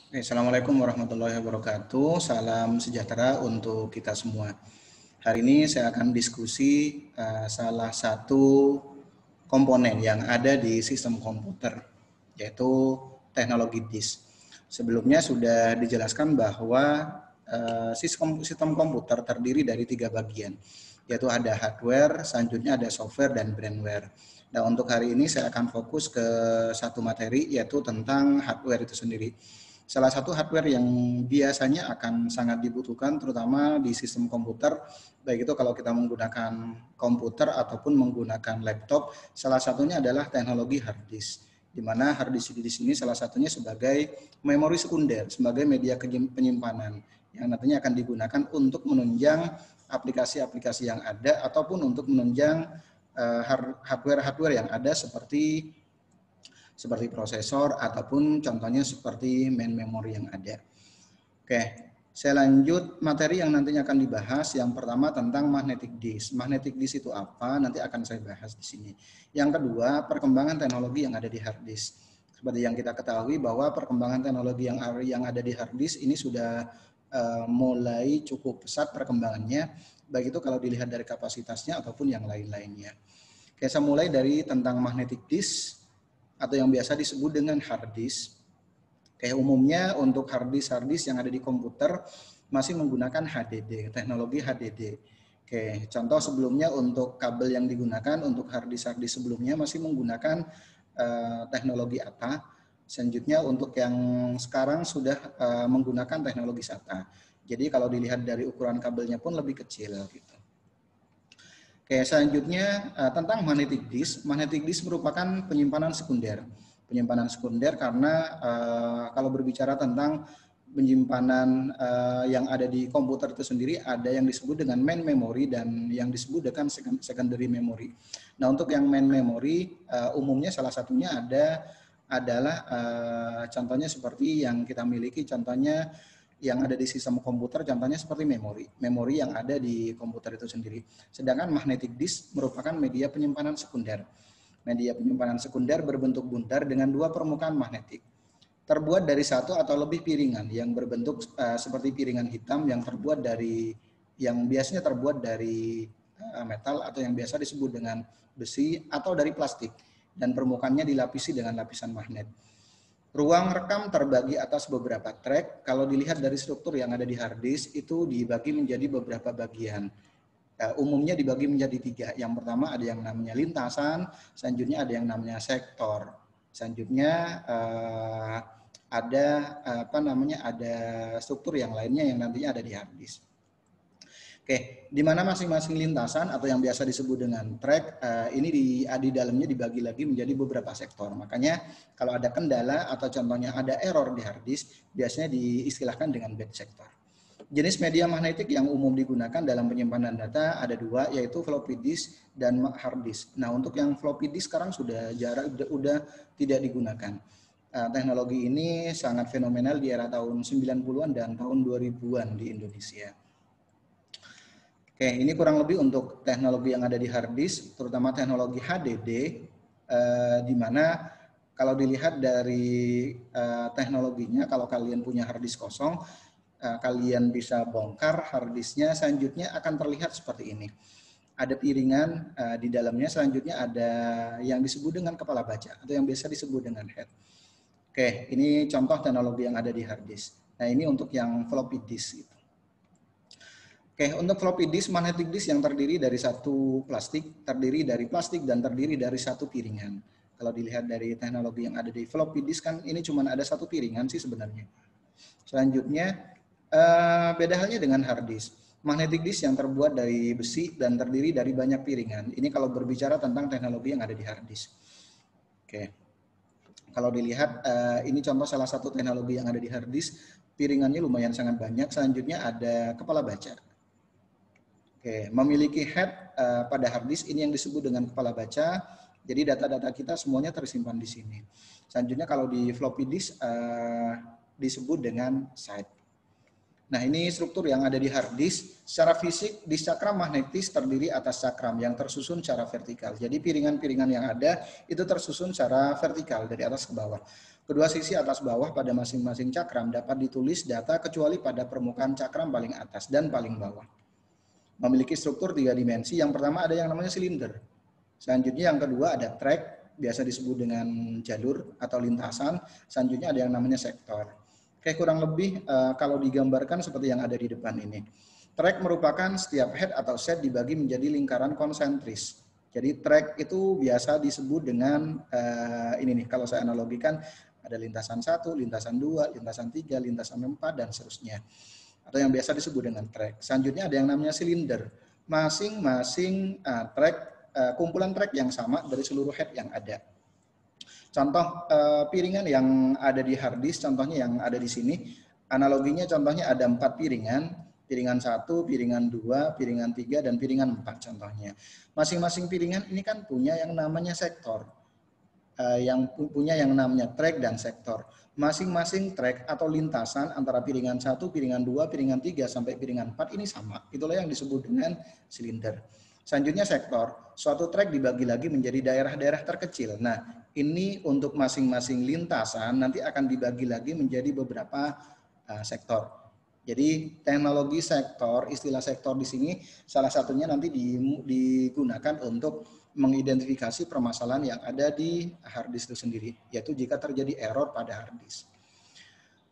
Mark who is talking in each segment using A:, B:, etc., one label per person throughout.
A: Assalamualaikum warahmatullahi wabarakatuh. Salam sejahtera untuk kita semua. Hari ini saya akan diskusi salah satu komponen yang ada di sistem komputer, yaitu teknologi disk. Sebelumnya sudah dijelaskan bahwa sistem komputer terdiri dari 3 bagian, yaitu ada hardware, selanjutnya ada software dan firmware. Nah, untuk hari ini saya akan fokus ke satu materi, yaitu tentang hardware itu sendiri. Salah satu hardware yang biasanya akan sangat dibutuhkan terutama di sistem komputer, baik itu kalau kita menggunakan komputer ataupun menggunakan laptop, salah satunya adalah teknologi hard disk. Di mana hard disk di sini salah satunya sebagai memori sekunder, sebagai media penyimpanan yang nantinya akan digunakan untuk menunjang aplikasi-aplikasi yang ada ataupun untuk menunjang hardware-hardware yang ada seperti prosesor ataupun contohnya seperti main memory yang ada. Oke, saya lanjut materi yang nantinya akan dibahas. Yang pertama tentang magnetic disk. Magnetic disk itu apa? Nanti akan saya bahas di sini. Yang kedua, perkembangan teknologi yang ada di hard disk. Seperti yang kita ketahui bahwa perkembangan teknologi yang ada di hard disk ini sudah mulai cukup pesat perkembangannya, baik itu kalau dilihat dari kapasitasnya ataupun yang lain-lainnya. Oke, saya mulai dari tentang magnetic disk atau yang biasa disebut dengan hard disk. Kayak umumnya untuk hard disk yang ada di komputer masih menggunakan HDD, teknologi HDD. Oke, contoh sebelumnya untuk kabel yang digunakan untuk hard disk sebelumnya masih menggunakan teknologi ATA. Selanjutnya untuk yang sekarang sudah menggunakan teknologi SATA. Jadi kalau dilihat dari ukuran kabelnya pun lebih kecil gitu. Oke, selanjutnya tentang magnetic disk. Magnetic disk merupakan penyimpanan sekunder. Penyimpanan sekunder karena kalau berbicara tentang penyimpanan yang ada di komputer itu sendiri ada yang disebut dengan main memory dan yang disebut dengan secondary memory. Nah, untuk yang main memory umumnya salah satunya adalah contohnya seperti yang kita miliki, contohnya yang ada di sistem komputer, contohnya seperti memori yang ada di komputer itu sendiri. Sedangkan magnetic disk merupakan media penyimpanan sekunder. Media penyimpanan sekunder berbentuk buntar dengan 2 permukaan magnetik. Terbuat dari satu atau lebih piringan yang berbentuk seperti piringan hitam yang biasanya terbuat dari metal atau yang biasa disebut dengan besi atau dari plastik dan permukaannya dilapisi dengan lapisan magnet. Ruang rekam terbagi atas beberapa track. Kalau dilihat dari struktur yang ada di hard disk itu dibagi menjadi beberapa bagian. Umumnya dibagi menjadi 3. Yang pertama ada yang namanya lintasan, selanjutnya ada yang namanya sektor. Selanjutnya ada ada struktur yang lainnya yang nantinya ada di hard disk. Oke, di mana masing-masing lintasan atau yang biasa disebut dengan track ini di dalamnya dibagi lagi menjadi beberapa sektor. Makanya kalau ada kendala atau contohnya ada error di hard disk, biasanya diistilahkan dengan bad sector. Jenis media magnetik yang umum digunakan dalam penyimpanan data ada 2, yaitu floppy disk dan hard disk. Nah, untuk yang floppy disk sekarang sudah tidak digunakan. Teknologi ini sangat fenomenal di era tahun 90-an dan tahun 2000-an di Indonesia. Oke, ini kurang lebih untuk teknologi yang ada di hard disk, terutama teknologi HDD, di mana kalau dilihat dari teknologinya, kalau kalian punya hard disk kosong, kalian bisa bongkar hard disknya, selanjutnya akan terlihat seperti ini. Ada piringan di dalamnya, selanjutnya ada yang disebut dengan kepala baca, atau yang biasa disebut dengan head. Oke, ini contoh teknologi yang ada di hard disk. Nah, ini untuk yang floppy disk. Oke, untuk floppy disk, magnetic disk yang terdiri dari plastik dan terdiri dari satu piringan. Kalau dilihat dari teknologi yang ada di floppy disk kan ini cuma ada satu piringan sih sebenarnya. Selanjutnya, beda halnya dengan hard disk. Magnetic disk yang terbuat dari besi dan terdiri dari banyak piringan. Ini kalau berbicara tentang teknologi yang ada di hard disk. Oke, kalau dilihat ini contoh salah satu teknologi yang ada di hard disk. Piringannya lumayan sangat banyak. Selanjutnya ada kepala baca. Oke, memiliki head pada hard disk ini yang disebut dengan kepala baca. Jadi data-data kita semuanya tersimpan di sini. Selanjutnya kalau di floppy disk disebut dengan side. Nah, ini struktur yang ada di hard disk. Secara fisik, disk cakram magnetis terdiri atas cakram yang tersusun secara vertikal. Jadi piringan-piringan yang ada itu tersusun secara vertikal dari atas ke bawah. Kedua sisi atas bawah pada masing-masing cakram dapat ditulis data kecuali pada permukaan cakram paling atas dan paling bawah. Memiliki struktur 3 dimensi. Yang pertama ada yang namanya silinder. Selanjutnya yang kedua ada track, biasa disebut dengan jalur atau lintasan. Selanjutnya ada yang namanya sektor. Oke, kurang lebih kalau digambarkan seperti yang ada di depan ini. Track merupakan setiap head atau set dibagi menjadi lingkaran konsentris. Jadi track itu biasa disebut dengan ini nih, kalau saya analogikan ada lintasan 1, lintasan 2, lintasan 3, lintasan 4, dan seterusnya. Atau yang biasa disebut dengan track. Selanjutnya ada yang namanya silinder. Masing-masing track, kumpulan track yang sama dari seluruh head yang ada. Contoh piringan yang ada di hard disk, contohnya yang ada di sini. Analoginya contohnya ada 4 piringan. Piringan 1, piringan 2, piringan 3, dan piringan 4 contohnya. Masing-masing piringan ini kan punya yang namanya sektor. Yang punya yang namanya track dan sektor. Masing-masing track atau lintasan antara piringan 1, piringan 2, piringan 3, sampai piringan 4 ini sama. Itulah yang disebut dengan silinder. Selanjutnya sektor. Suatu track dibagi lagi menjadi daerah-daerah terkecil. Nah, ini untuk masing-masing lintasan nanti akan dibagi lagi menjadi beberapa sektor. Jadi teknologi sektor, istilah sektor di sini salah satunya nanti digunakan untuk mengidentifikasi permasalahan yang ada di hard disk itu sendiri, yaitu jika terjadi error pada hard disk.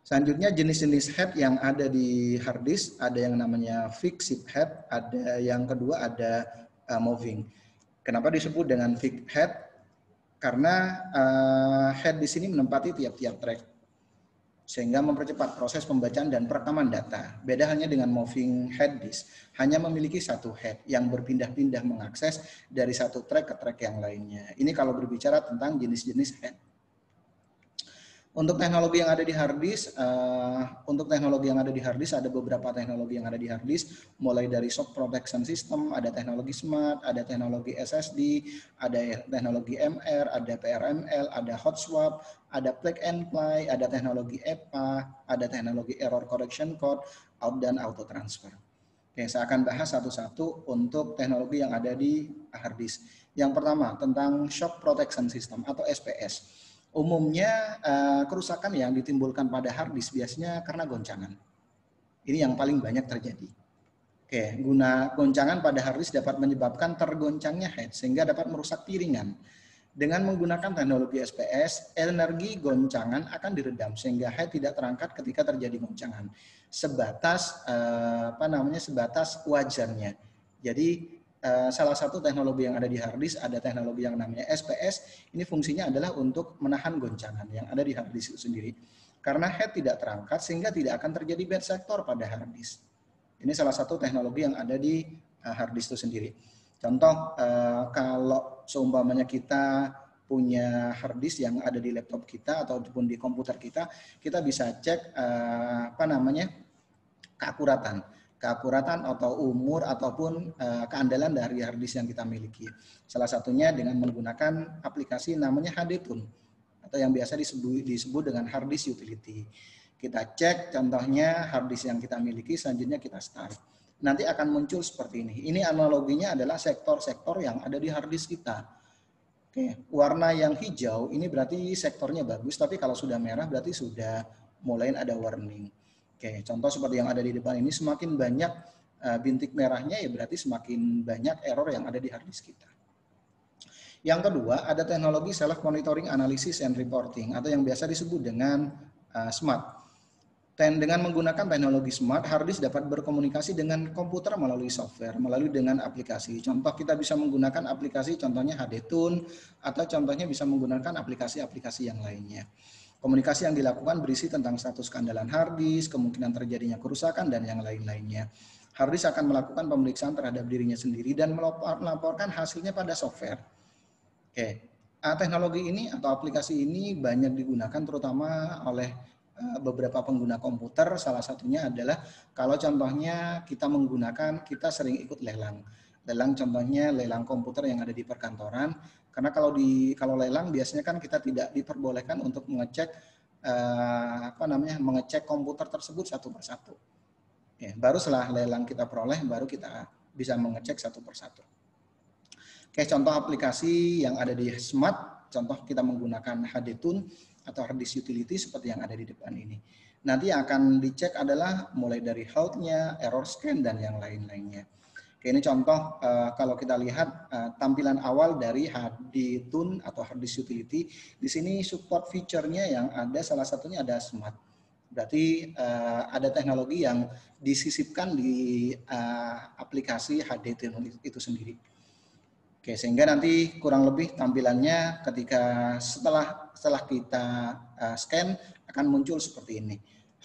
A: Selanjutnya jenis-jenis head yang ada di hard disk, ada yang namanya fixed head, ada yang kedua ada moving. Kenapa disebut dengan fixed head? Karena head di sini menempati tiap-tiap track, sehingga mempercepat proses pembacaan dan perekaman data. Beda halnya dengan moving head disk, hanya memiliki satu head yang berpindah-pindah mengakses dari satu track ke track yang lainnya. Ini kalau berbicara tentang jenis-jenis head. Untuk teknologi yang ada di hard disk, ada beberapa teknologi yang ada di hard disk, mulai dari shock protection system, ada teknologi smart, ada teknologi SSD, ada teknologi MR, ada PRML, ada hot swap, ada plug and play, ada teknologi EPA, ada teknologi error correction code, out dan auto transfer. Oke, saya akan bahas satu-satu untuk teknologi yang ada di hard disk. Yang pertama tentang shock protection system atau SPS. Umumnya kerusakan yang ditimbulkan pada hard disk biasanya karena goncangan. Ini yang paling banyak terjadi. Oke, guna goncangan pada hard disk dapat menyebabkan tergoncangnya head sehingga dapat merusak piringan. Dengan menggunakan teknologi SPS, energi goncangan akan diredam sehingga head tidak terangkat ketika terjadi goncangan. Sebatas sebatas wajarnya. Jadi salah satu teknologi yang ada di hard disk ada teknologi yang namanya SPS. Ini fungsinya adalah untuk menahan goncangan yang ada di hard disk itu sendiri. Karena head tidak terangkat sehingga tidak akan terjadi bad sector pada hard disk. Ini salah satu teknologi yang ada di hard disk itu sendiri. Contoh kalau seumpamanya kita punya hard disk yang ada di laptop kita ataupun di komputer kita bisa cek keakuratan atau umur ataupun keandalan dari hard disk yang kita miliki. Salah satunya dengan menggunakan aplikasi namanya HDTool atau yang biasa disebut dengan hard disk utility. Kita cek contohnya hard disk yang kita miliki, selanjutnya kita start. Nanti akan muncul seperti ini. Ini analoginya adalah sektor-sektor yang ada di hard disk kita. Oke, warna yang hijau ini berarti sektornya bagus, tapi kalau sudah merah berarti sudah mulai ada warning. Oke, contoh seperti yang ada di depan ini, semakin banyak bintik merahnya ya berarti semakin banyak error yang ada di hard disk kita. Yang kedua, ada teknologi self monitoring analysis and reporting atau yang biasa disebut dengan smart. Dan dengan menggunakan teknologi smart, hard disk dapat berkomunikasi dengan komputer melalui software, melalui dengan aplikasi. Contoh kita bisa menggunakan aplikasi contohnya HDTool atau contohnya bisa menggunakan aplikasi-aplikasi yang lainnya. Komunikasi yang dilakukan berisi tentang status keandalan hard disk, kemungkinan terjadinya kerusakan, dan yang lain-lainnya. Hard disk akan melakukan pemeriksaan terhadap dirinya sendiri dan melaporkan hasilnya pada software. Oke, teknologi ini atau aplikasi ini banyak digunakan terutama oleh beberapa pengguna komputer. Salah satunya adalah kalau contohnya kita sering ikut lelang. Lelang contohnya lelang komputer yang ada di perkantoran. Karena kalau lelang biasanya kan kita tidak diperbolehkan untuk mengecek mengecek komputer tersebut satu persatu. Ya, baru setelah lelang kita peroleh baru kita bisa mengecek satu persatu. Oke, contoh aplikasi yang ada di smart, contoh kita menggunakan HDTool atau hard disk utility seperti yang ada di depan ini. Nanti akan dicek adalah mulai dari health-nya, error scan, dan yang lain-lainnya. Oke, ini contoh kalau kita lihat tampilan awal dari HDTune atau hard disk utility. Di sini support feature-nya yang ada salah satunya ada smart. Berarti ada teknologi yang disisipkan di aplikasi HDTune itu sendiri. Oke, sehingga nanti kurang lebih tampilannya ketika setelah kita scan akan muncul seperti ini.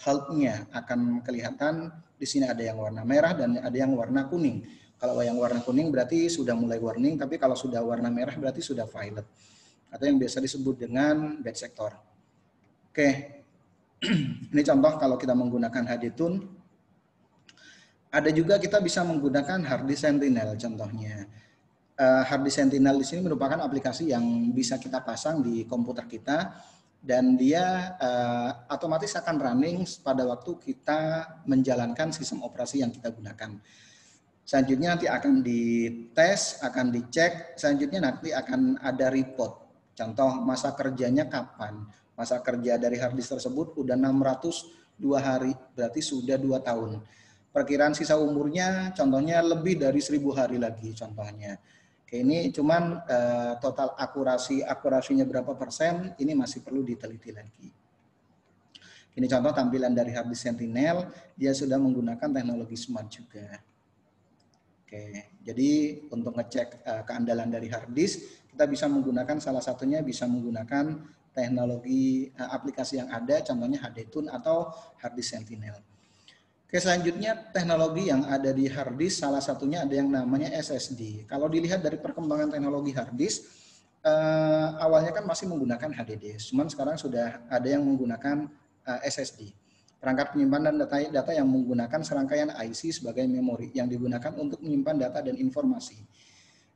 A: Health-nya akan kelihatan di sini ada yang warna merah dan ada yang warna kuning. Kalau yang warna kuning berarti sudah mulai warning, tapi kalau sudah warna merah berarti sudah violet. Atau yang biasa disebut dengan bad sector. Oke, ini contoh kalau kita menggunakan HDTune. Ada juga kita bisa menggunakan hard disk Sentinel contohnya. Hard disk Sentinel di sini merupakan aplikasi yang bisa kita pasang di komputer kita dan dia otomatis akan running pada waktu kita menjalankan sistem operasi yang kita gunakan. Selanjutnya nanti akan dites, akan dicek, selanjutnya nanti akan ada report. Contoh masa kerjanya kapan? Masa kerja dari hard disk tersebut udah 602 hari, berarti sudah 2 tahun. Perkiraan sisa umurnya contohnya lebih dari 1000 hari lagi contohnya. Ini cuman total akurasinya berapa persen, ini masih perlu diteliti lagi. Ini contoh tampilan dari hard disk Sentinel, dia sudah menggunakan teknologi smart juga. Oke, jadi untuk ngecek keandalan dari hard disk, kita bisa menggunakan salah satunya bisa menggunakan teknologi aplikasi yang ada, contohnya HDTune atau hard disk Sentinel. Oke, selanjutnya teknologi yang ada di hard disk salah satunya ada yang namanya SSD. Kalau dilihat dari perkembangan teknologi hard disk, awalnya kan masih menggunakan HDD, cuman sekarang sudah ada yang menggunakan SSD. Perangkat penyimpanan data yang menggunakan serangkaian IC sebagai memori yang digunakan untuk menyimpan data dan informasi.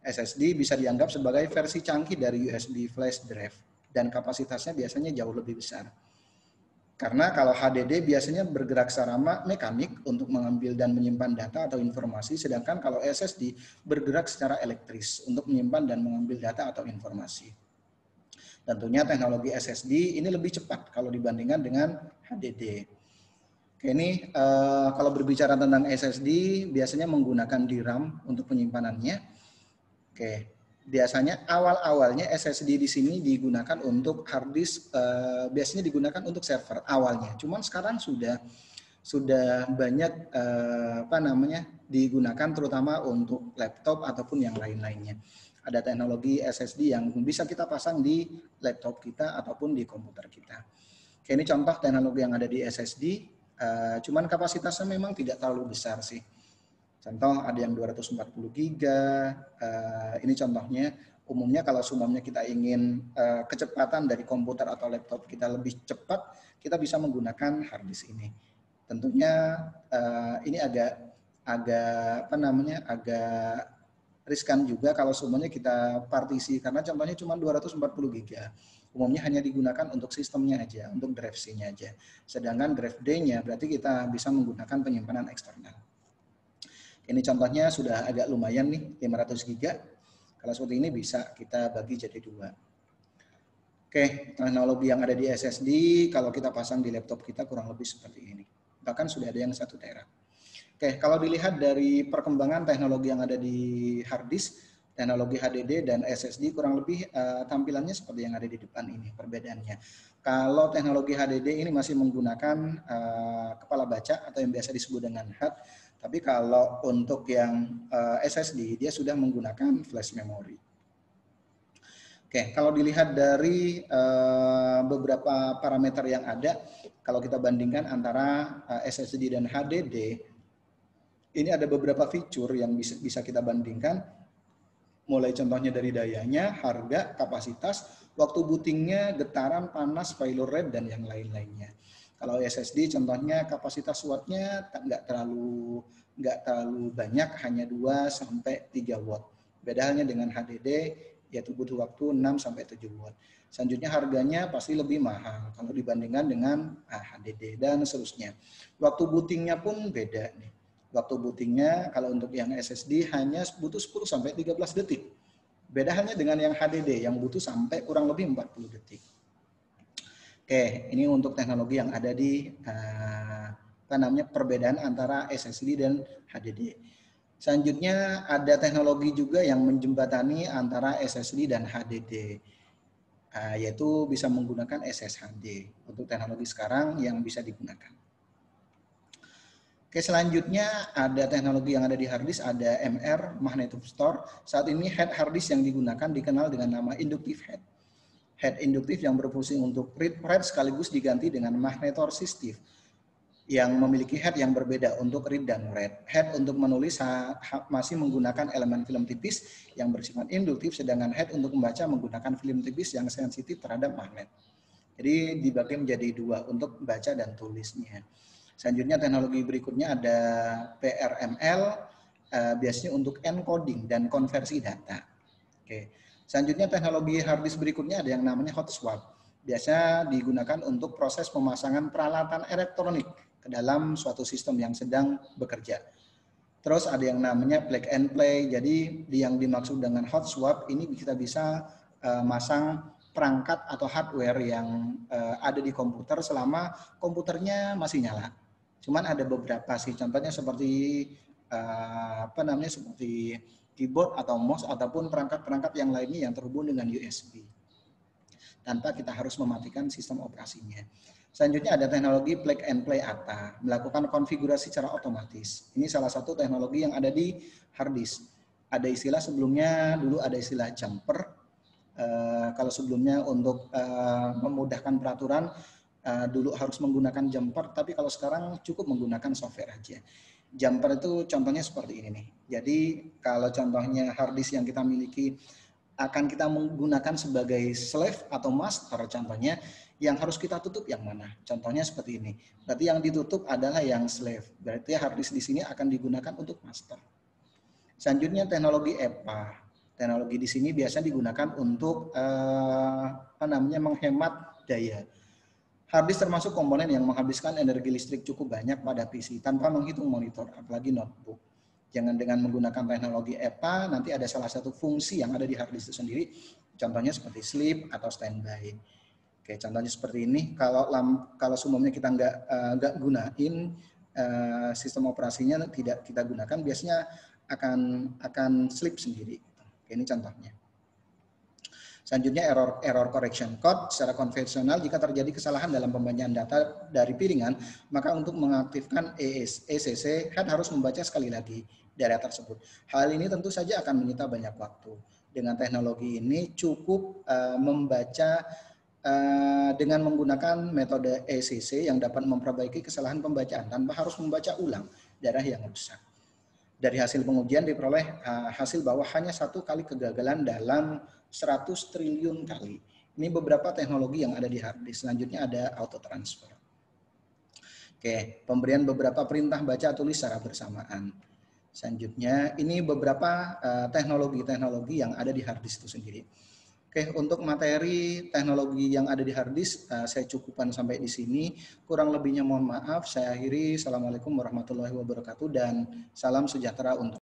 A: SSD bisa dianggap sebagai versi canggih dari USB flash drive dan kapasitasnya biasanya jauh lebih besar. Karena kalau HDD biasanya bergerak secara mekanik untuk mengambil dan menyimpan data atau informasi, sedangkan kalau SSD bergerak secara elektris untuk menyimpan dan mengambil data atau informasi. Tentunya teknologi SSD ini lebih cepat kalau dibandingkan dengan HDD. Oke, ini kalau berbicara tentang SSD biasanya menggunakan DRAM untuk penyimpanannya. Oke. Biasanya awal-awalnya SSD di sini digunakan untuk hard disk, biasanya digunakan untuk server awalnya. Cuman sekarang sudah banyak digunakan terutama untuk laptop ataupun yang lain-lainnya. Ada teknologi SSD yang bisa kita pasang di laptop kita ataupun di komputer kita. Oke, ini contoh teknologi yang ada di SSD, cuman kapasitasnya memang tidak terlalu besar sih. Contoh ada yang 240 GB, ini contohnya. Umumnya kalau seumpamanya kita ingin kecepatan dari komputer atau laptop kita lebih cepat, kita bisa menggunakan hard disk ini. Tentunya ini agak riskan juga kalau seumpamanya kita partisi, karena contohnya cuma 240 GB. Umumnya hanya digunakan untuk sistemnya aja, untuk drive C-nya aja. Sedangkan drive D-nya berarti kita bisa menggunakan penyimpanan eksternal. Ini contohnya sudah agak lumayan nih, 500 GB. Kalau seperti ini bisa kita bagi jadi 2. Oke, teknologi yang ada di SSD, kalau kita pasang di laptop kita kurang lebih seperti ini. Bahkan sudah ada yang 1 tera. Oke, kalau dilihat dari perkembangan teknologi yang ada di hard disk, teknologi HDD dan SSD kurang lebih tampilannya seperti yang ada di depan ini, perbedaannya. Kalau teknologi HDD ini masih menggunakan kepala baca atau yang biasa disebut dengan HUD. Tapi kalau untuk yang SSD, dia sudah menggunakan flash memory. Oke, kalau dilihat dari beberapa parameter yang ada, kalau kita bandingkan antara SSD dan HDD, ini ada beberapa fitur yang bisa kita bandingkan. Mulai contohnya dari dayanya, harga, kapasitas, waktu bootingnya, getaran, panas, failure rate, dan yang lain-lainnya. Kalau SSD contohnya kapasitas wattnya nggak terlalu banyak, hanya 2 sampai 3 watt. Beda halnya dengan HDD, yaitu butuh waktu 6 sampai 7 watt. Selanjutnya harganya pasti lebih mahal kalau dibandingkan dengan HDD dan seterusnya. Waktu bootingnya pun beda nih. Waktu bootingnya kalau untuk yang SSD hanya butuh 10 sampai 13 detik. Beda halnya dengan yang HDD yang butuh sampai kurang lebih 40 detik. Oke, ini untuk teknologi yang ada di perbedaan antara SSD dan HDD. Selanjutnya ada teknologi juga yang menjembatani antara SSD dan HDD, yaitu bisa menggunakan SSHD untuk teknologi sekarang yang bisa digunakan. Oke, selanjutnya ada teknologi yang ada di hard disk, ada MR, magnetic store. Saat ini head hard disk yang digunakan dikenal dengan nama inductive head. Head induktif yang berfungsi untuk read write sekaligus diganti dengan magnetoresistif yang memiliki head yang berbeda untuk read dan write. Head untuk menulis masih menggunakan elemen film tipis yang bersifat induktif, sedangkan head untuk membaca menggunakan film tipis yang sensitif terhadap magnet. Jadi dibagi menjadi dua untuk baca dan tulisnya. Selanjutnya teknologi berikutnya ada PRML, biasanya untuk encoding dan konversi data. Oke. Selanjutnya teknologi hard disk berikutnya ada yang namanya hot swap. Biasanya digunakan untuk proses pemasangan peralatan elektronik ke dalam suatu sistem yang sedang bekerja. Terus ada yang namanya plug and play. Jadi yang dimaksud dengan hot swap ini kita bisa masang perangkat atau hardware yang ada di komputer selama komputernya masih nyala. Cuman ada beberapa sih, contohnya seperti seperti keyboard atau mouse ataupun perangkat-perangkat yang lainnya yang terhubung dengan USB. Tanpa kita harus mematikan sistem operasinya. Selanjutnya ada teknologi plug and play ATA, melakukan konfigurasi secara otomatis. Ini salah satu teknologi yang ada di hard disk. Ada istilah sebelumnya, dulu ada istilah jumper. Kalau sebelumnya untuk memudahkan peraturan, dulu harus menggunakan jumper, tapi kalau sekarang cukup menggunakan software aja. Jumper itu contohnya seperti ini nih. Jadi kalau contohnya hard disk yang kita miliki akan kita menggunakan sebagai slave atau master, contohnya yang harus kita tutup yang mana? Contohnya seperti ini. Berarti yang ditutup adalah yang slave. Berarti hard disk di sini akan digunakan untuk master. Selanjutnya teknologi EPA. Teknologi di sini biasanya digunakan untuk menghemat daya. Hard disk termasuk komponen yang menghabiskan energi listrik cukup banyak pada PC tanpa menghitung monitor, apalagi notebook. Jangan dengan menggunakan teknologi EPA, nanti ada salah satu fungsi yang ada di hard disk itu sendiri, contohnya seperti sleep atau standby. Oke, contohnya seperti ini. Kalau sebelumnya kita nggak gunain sistem operasinya, tidak kita gunakan, biasanya akan sleep sendiri. Oke, ini contohnya. Selanjutnya error correction code. Secara konvensional jika terjadi kesalahan dalam pembacaan data dari piringan, maka untuk mengaktifkan ECC, head harus membaca sekali lagi data tersebut. Hal ini tentu saja akan menyita banyak waktu. Dengan teknologi ini cukup membaca dengan menggunakan metode ECC yang dapat memperbaiki kesalahan pembacaan tanpa harus membaca ulang darah yang rusak. Dari hasil pengujian diperoleh hasil bahwa hanya satu kali kegagalan dalam 100 triliun kali. Ini beberapa teknologi yang ada di hard disk. Selanjutnya ada auto transfer. Oke, pemberian beberapa perintah baca tulis secara bersamaan. Selanjutnya ini beberapa teknologi-teknologi yang ada di hard disk itu sendiri. Oke, untuk materi teknologi yang ada di hard disk saya cukupkan sampai di sini. Kurang lebihnya mohon maaf. Saya akhiri. Assalamualaikum warahmatullahi wabarakatuh dan salam sejahtera untuk